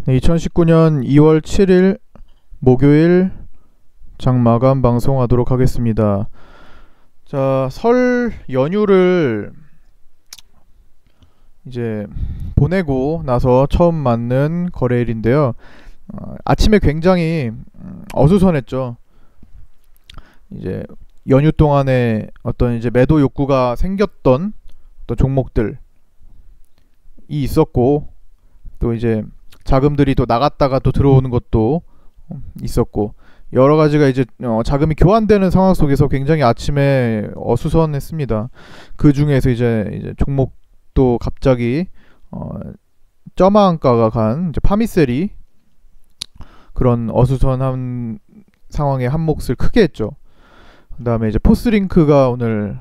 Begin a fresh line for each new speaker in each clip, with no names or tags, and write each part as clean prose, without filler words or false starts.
네, 2019년 2월 7일 목요일 장마감 방송하도록 하겠습니다. 자, 설 연휴를 이제 보내고 나서 처음 맞는 거래일인데요. 아침에 굉장히 어수선했죠. 이제 연휴 동안에 어떤 이제 매도 욕구가 생겼던 어떤 종목들이 있었고, 또 이제 자금들이 또 나갔다가 또 들어오는 것도 있었고, 여러 가지가 이제 자금이 교환되는 상황 속에서 굉장히 아침에 어수선했습니다. 그 중에서 이제 종목도 갑자기 점화한가가 간 이제 파미셀이 그런 어수선한 상황에 한 몫을 크게 했죠. 그 다음에 이제 포스링크가 오늘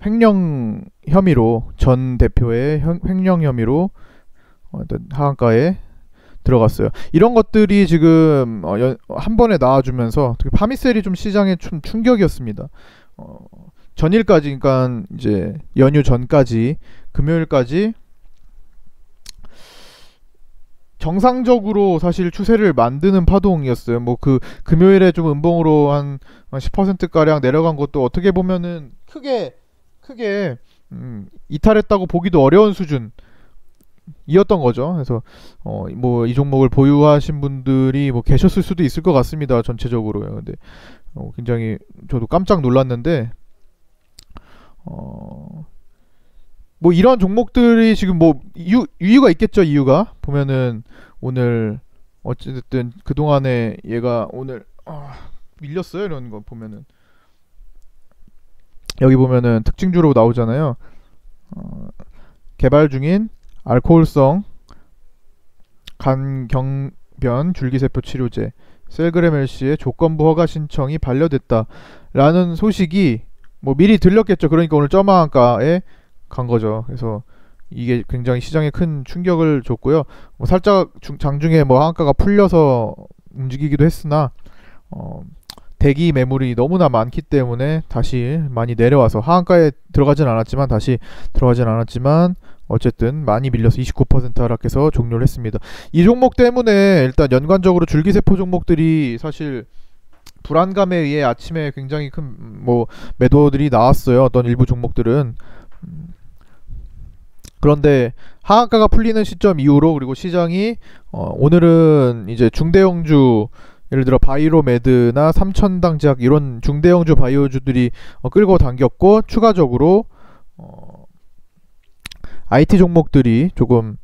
횡령 혐의로, 전 대표의 횡령 혐의로 하한가에 들어갔어요. 이런 것들이 지금 한 번에 나와주면서 특히 파미셀이 좀 시장에 좀 충격이었습니다. 전일까지, 그러니까 이제 연휴 전까지 금요일까지 정상적으로 사실 추세를 만드는 파동이었어요. 뭐 그 금요일에 좀 음봉으로 한 10% 가량 내려간 것도 어떻게 보면은 크게 이탈했다고 보기도 어려운 수준 이었던 거죠. 그래서 뭐 이 종목을 보유하신 분들이 뭐 계셨을 수도 있을 것 같습니다. 전체적으로요. 근데 굉장히 저도 깜짝 놀랐는데, 뭐 이런 종목들이 지금 뭐 이유가 있겠죠. 이유가 보면은 오늘 어쨌든 그 동안에 얘가 오늘 밀렸어요. 이런 거 보면은 여기 보면은 특징주로 나오잖아요. 개발 중인 알코올성 간경변 줄기세포 치료제 셀그램 LC의 조건부 허가 신청이 반려됐다라는 소식이 뭐 미리 들렸겠죠. 그러니까 오늘 점화한가에 간 거죠. 그래서 이게 굉장히 시장에 큰 충격을 줬고요. 뭐 살짝 장중에 뭐 하한가가 풀려서 움직이기도 했으나 대기 매물이 너무나 많기 때문에 다시 많이 내려와서 하한가에 들어가진 않았지만 어쨌든 많이 밀려서 29% 하락해서 종료를 했습니다. 이 종목 때문에 일단 연관적으로 줄기세포 종목들이 사실 불안감에 의해 아침에 굉장히 큰 뭐 매도들이 나왔어요. 어떤 일부 종목들은. 그런데 하한가가 풀리는 시점 이후로, 그리고 시장이 오늘은 이제 중대형주, 예를 들어 바이로메드나 삼천당제약 이런 중대형주 바이오주들이 끌고 당겼고, 추가적으로 IT 종목들이 조금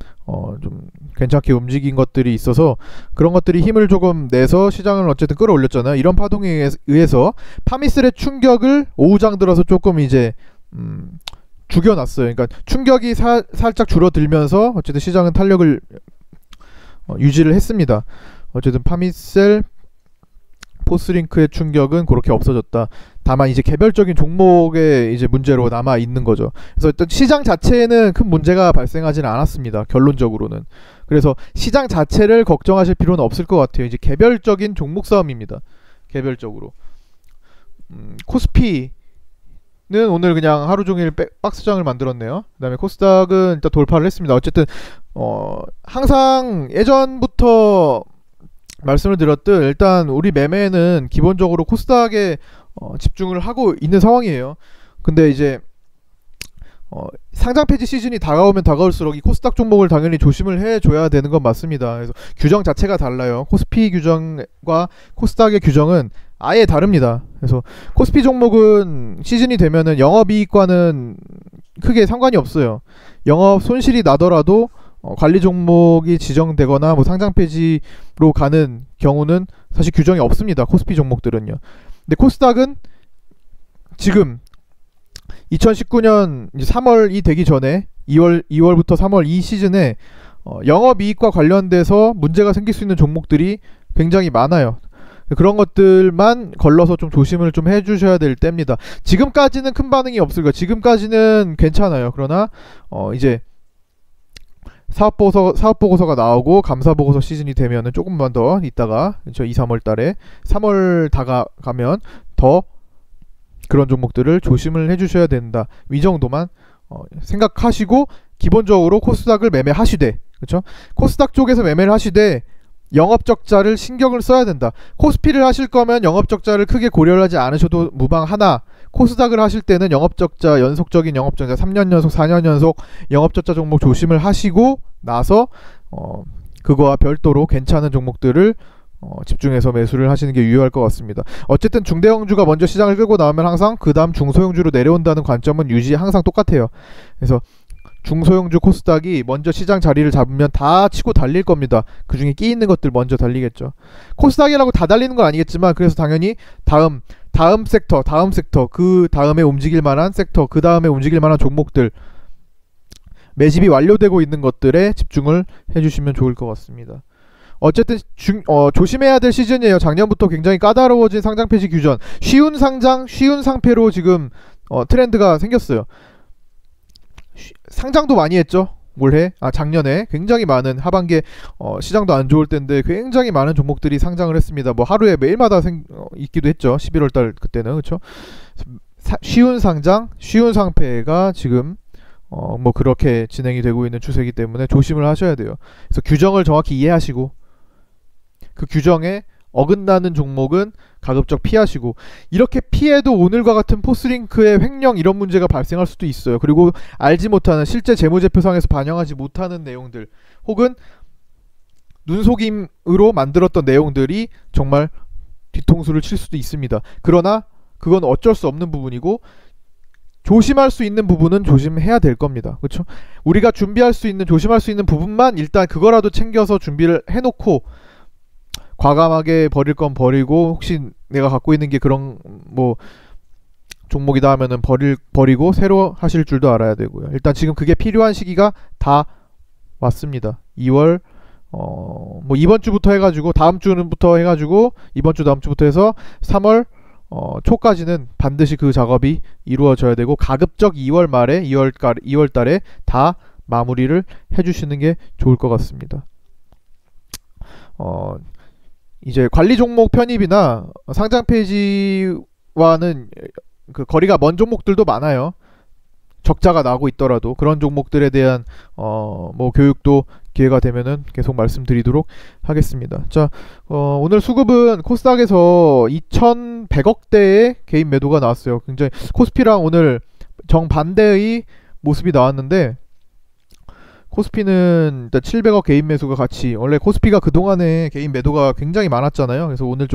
좀 괜찮게 움직인 것들이 있어서 그런 것들이 힘을 조금 내서 시장을 어쨌든 끌어올렸잖아요. 이런 파동에 의해서 파미셀의 충격을 오후장 들어서 조금 이제 죽여놨어요. 그러니까 충격이 살짝 줄어들면서 어쨌든 시장은 탄력을 유지를 했습니다. 어쨌든 파미셀, 포스링크의 충격은 그렇게 없어졌다. 다만 이제 개별적인 종목의 이제 문제로 남아 있는 거죠. 그래서 일단 시장 자체에는 큰 문제가 발생하지는 않았습니다. 결론적으로는. 그래서 시장 자체를 걱정하실 필요는 없을 것 같아요. 이제 개별적인 종목 싸움입니다. 개별적으로. 코스피는 오늘 그냥 하루 종일 박스장을 만들었네요. 그 다음에 코스닥은 일단 돌파를 했습니다. 어쨌든 항상 예전부터 말씀을 드렸듯 일단 우리 매매는 기본적으로 코스닥에 집중을 하고 있는 상황이에요. 근데 이제 상장 폐지 시즌이 다가오면 다가올수록 이 코스닥 종목을 당연히 조심을 해줘야 되는 건 맞습니다. 그래서 규정 자체가 달라요. 코스피 규정과 코스닥의 규정은 아예 다릅니다. 그래서 코스피 종목은 시즌이 되면은 영업이익과는 크게 상관이 없어요. 영업 손실이 나더라도 관리 종목이 지정되거나 뭐 상장 폐지로 가는 경우는 사실 규정이 없습니다. 코스피 종목들은요. 근데 코스닥은 지금 2019년 3월이 되기 전에 2월부터 3월 이 시즌에 영업이익과 관련돼서 문제가 생길 수 있는 종목들이 굉장히 많아요. 그런 것들만 걸러서 좀 조심을 좀 해주셔야 될 때입니다. 지금까지는 큰 반응이 없을 거예요. 지금까지는 괜찮아요. 그러나 이제 사업보고서가 나오고 감사보고서 시즌이 되면은 조금만 더 있다가 2, 3월 달에 3월 다가가면 더 그런 종목들을 조심을 해주셔야 된다. 이 정도만 생각하시고 기본적으로 코스닥을 매매하시되 그렇죠? 코스닥 쪽에서 매매를 하시되 영업적자를 신경을 써야 된다. 코스피를 하실 거면 영업적자를 크게 고려를 하지 않으셔도 무방하나, 코스닥을 하실 때는 영업적자, 연속적인 영업적자 3년 연속 4년 연속 영업적자 종목 조심을 하시고 나서 그거와 별도로 괜찮은 종목들을 집중해서 매수를 하시는 게 유효할 것 같습니다. 어쨌든 중대형주가 먼저 시장을 끌고 나오면 항상 그 다음 중소형주로 내려온다는 관점은 항상 똑같아요. 그래서 중소형주 코스닥이 먼저 시장 자리를 잡으면 다 치고 달릴 겁니다. 그 중에 끼 있는 것들 먼저 달리겠죠. 코스닥이라고 다 달리는 건 아니겠지만, 그래서 당연히 다음 섹터, 그 다음에 움직일 만한 섹터, 그 다음에 움직일 만한 종목들, 매집이 완료되고 있는 것들에 집중을 해주시면 좋을 것 같습니다. 어쨌든 조심해야 될 시즌이에요. 작년부터 굉장히 까다로워진 상장 폐지 규정, 쉬운 상장, 쉬운 상패로 지금 트렌드가 생겼어요. 상장도 많이 했죠. 작년에 굉장히 많은, 하반기에 시장도 안 좋을 때인데 굉장히 많은 종목들이 상장을 했습니다. 뭐 하루에 매일마다 있기도 했죠. 11월달 그때는. 그렇죠? 쉬운 상장, 쉬운 상패가 지금 뭐 그렇게 진행이 되고 있는 추세이기 때문에 조심을 하셔야 돼요. 그래서 규정을 정확히 이해하시고, 그 규정에 어긋나는 종목은 가급적 피하시고, 이렇게 피해도 오늘과 같은 포스링크의 횡령 이런 문제가 발생할 수도 있어요. 그리고 알지 못하는, 실제 재무제표상에서 반영하지 못하는 내용들, 혹은 눈속임으로 만들었던 내용들이 정말 뒤통수를 칠 수도 있습니다. 그러나 그건 어쩔 수 없는 부분이고, 조심할 수 있는 부분은 조심해야 될 겁니다. 그렇죠? 우리가 준비할 수 있는, 조심할 수 있는 부분만 일단 그거라도 챙겨서 준비를 해놓고, 과감하게 버릴 건 버리고, 혹시 내가 갖고 있는 게 그런 뭐 종목이다 하면은 버리고 새로 하실 줄도 알아야 되고요. 일단 지금 그게 필요한 시기가 다 왔습니다. 2월 뭐 이번 주부터 해가지고, 다음 주부터 해가지고, 이번 주 다음 주부터 해서 3월 초까지는 반드시 그 작업이 이루어져야 되고, 가급적 2월 말에 2월 달에 다 마무리를 해주시는 게 좋을 것 같습니다. 이제 관리 종목 편입이나 상장 폐지와는 그 거리가 먼 종목들도 많아요. 적자가 나고 있더라도 그런 종목들에 대한 뭐 교육도 기회가 되면은 계속 말씀드리도록 하겠습니다. 자, 오늘 수급은 코스닥에서 2,100억대의 개인 매도가 나왔어요. 굉장히 코스피랑 오늘 정반대의 모습이 나왔는데, 코스피는 일단 700억 개인 매수가 같이, 원래 코스피가 그동안에 개인 매도가 굉장히 많았잖아요. 그래서 오늘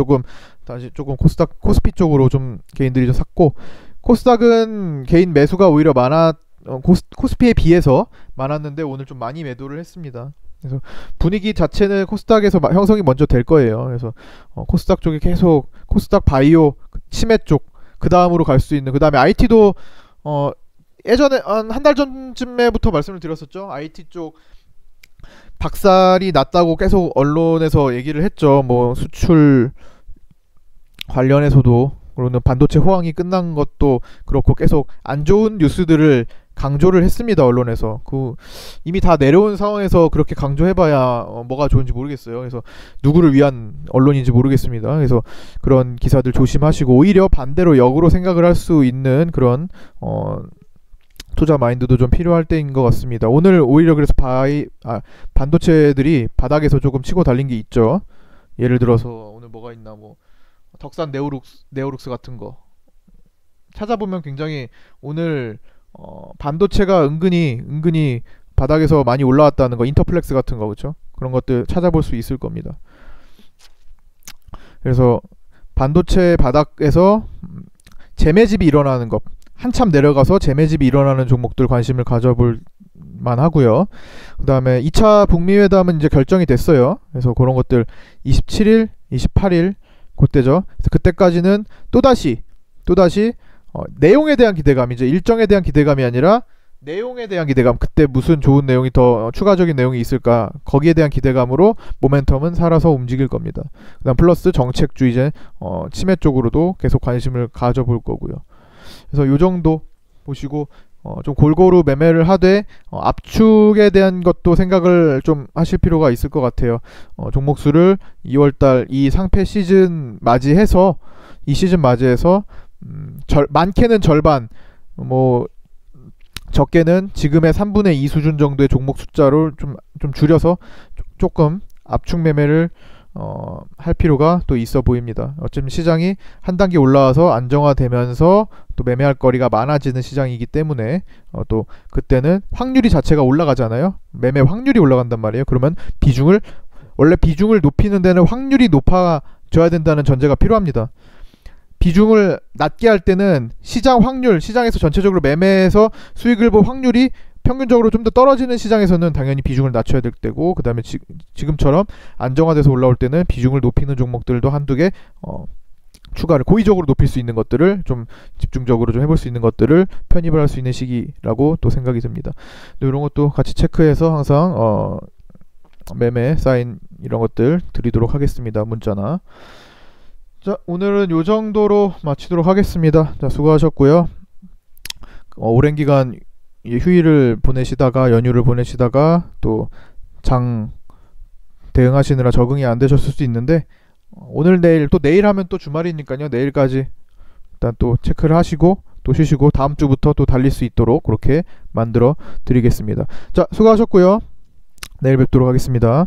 다시 조금 코스피 쪽으로 좀 개인들이 좀 샀고, 코스닥은 개인 매수가 오히려 코스피에 비해서 많았는데 오늘 좀 많이 매도를 했습니다. 그래서 분위기 자체는 코스닥에서 형성이 먼저 될 거예요. 그래서 코스닥 쪽이 계속, 코스닥 바이오, 치매 쪽, 그 다음으로 갈 수 있는, 그 다음에 IT도 예전에 한 달 전쯤에부터 말씀을 드렸었죠. IT 쪽 박살이 났다고 계속 언론에서 얘기를 했죠. 뭐 수출 관련해서도, 그리고 반도체 호황이 끝난 것도 그렇고 계속 안 좋은 뉴스들을 강조를 했습니다. 언론에서. 이미 다 내려온 상황에서 그렇게 강조해봐야 뭐가 좋은지 모르겠어요. 그래서 누구를 위한 언론인지 모르겠습니다. 그래서 그런 기사들 조심하시고, 오히려 반대로 역으로 생각을 할 수 있는 그런 투자 마인드도 좀 필요할 때인 것 같습니다. 오늘 오히려 그래서 반도체들이 바닥에서 조금 치고 달린 게 있죠. 예를 들어서 오늘 뭐가 있나, 뭐 덕산 네오룩스 같은 거 찾아보면 굉장히 오늘 반도체가 은근히 바닥에서 많이 올라왔다는 거, 인터플렉스 같은 거, 그렇죠? 그런 것들 찾아볼 수 있을 겁니다. 그래서 반도체 바닥에서 재매집이 일어나는 것, 한참 내려가서 재매집이 일어나는 종목들 관심을 가져볼 만하고요. 그 다음에 2차 북미 회담은 이제 결정이 됐어요. 그래서 그런 것들 27일, 28일 그때죠. 그래서 그때까지는 또다시 내용에 대한 기대감, 이제 일정에 대한 기대감이 아니라 내용에 대한 기대감, 그때 무슨 좋은 내용이 더 추가적인 내용이 있을까, 거기에 대한 기대감으로 모멘텀은 살아서 움직일 겁니다. 그 다음 플러스 정책주의, 치매 쪽으로도 계속 관심을 가져볼 거고요. 그래서 요 정도 보시고 좀 골고루 매매를 하되 압축에 대한 것도 생각을 좀 하실 필요가 있을 것 같아요. 종목수를 2월달 이 상패 시즌 맞이해서, 많게는 절반, 뭐 적게는 지금의 3분의 2 수준 정도의 종목 숫자로 좀 줄여서 조금 압축 매매를 할 필요가 또 있어 보입니다. 어차피 시장이 한 단계 올라와서 안정화되면서 또 매매할 거리가 많아지는 시장이기 때문에 또 그때는 확률이 자체가 올라가잖아요. 매매 확률이 올라간단 말이에요. 그러면 원래 비중을 높이는 데는 확률이 높아져야 된다는 전제가 필요합니다. 비중을 낮게 할 때는 시장에서 전체적으로 매매해서 수익을 볼 확률이 평균적으로 좀 더 떨어지는 시장에서는 당연히 비중을 낮춰야 될 때고, 그 다음에 지금처럼 안정화돼서 올라올 때는 비중을 높이는 종목들도 한두 개 추가를 고의적으로 높일 수 있는 것들을 좀 집중적으로 좀 해볼 수 있는 것들을 편입을 할 수 있는 시기라고 또 생각이 듭니다. 이런 것도 같이 체크해서 항상 매매 사인 이런 것들 드리도록 하겠습니다. 문자나. 자, 오늘은 요 정도로 마치도록 하겠습니다. 자, 수고하셨고요. 오랜 기간 휴일을 보내시다가 연휴를 보내시다가 또 장 대응하시느라 적응이 안 되셨을 수도 있는데, 오늘 내일 하면 또 주말이니까요. 내일까지 일단 또 체크를 하시고 또 쉬시고 다음 주부터 또 달릴 수 있도록 그렇게 만들어 드리겠습니다. 자, 수고하셨고요. 내일 뵙도록 하겠습니다.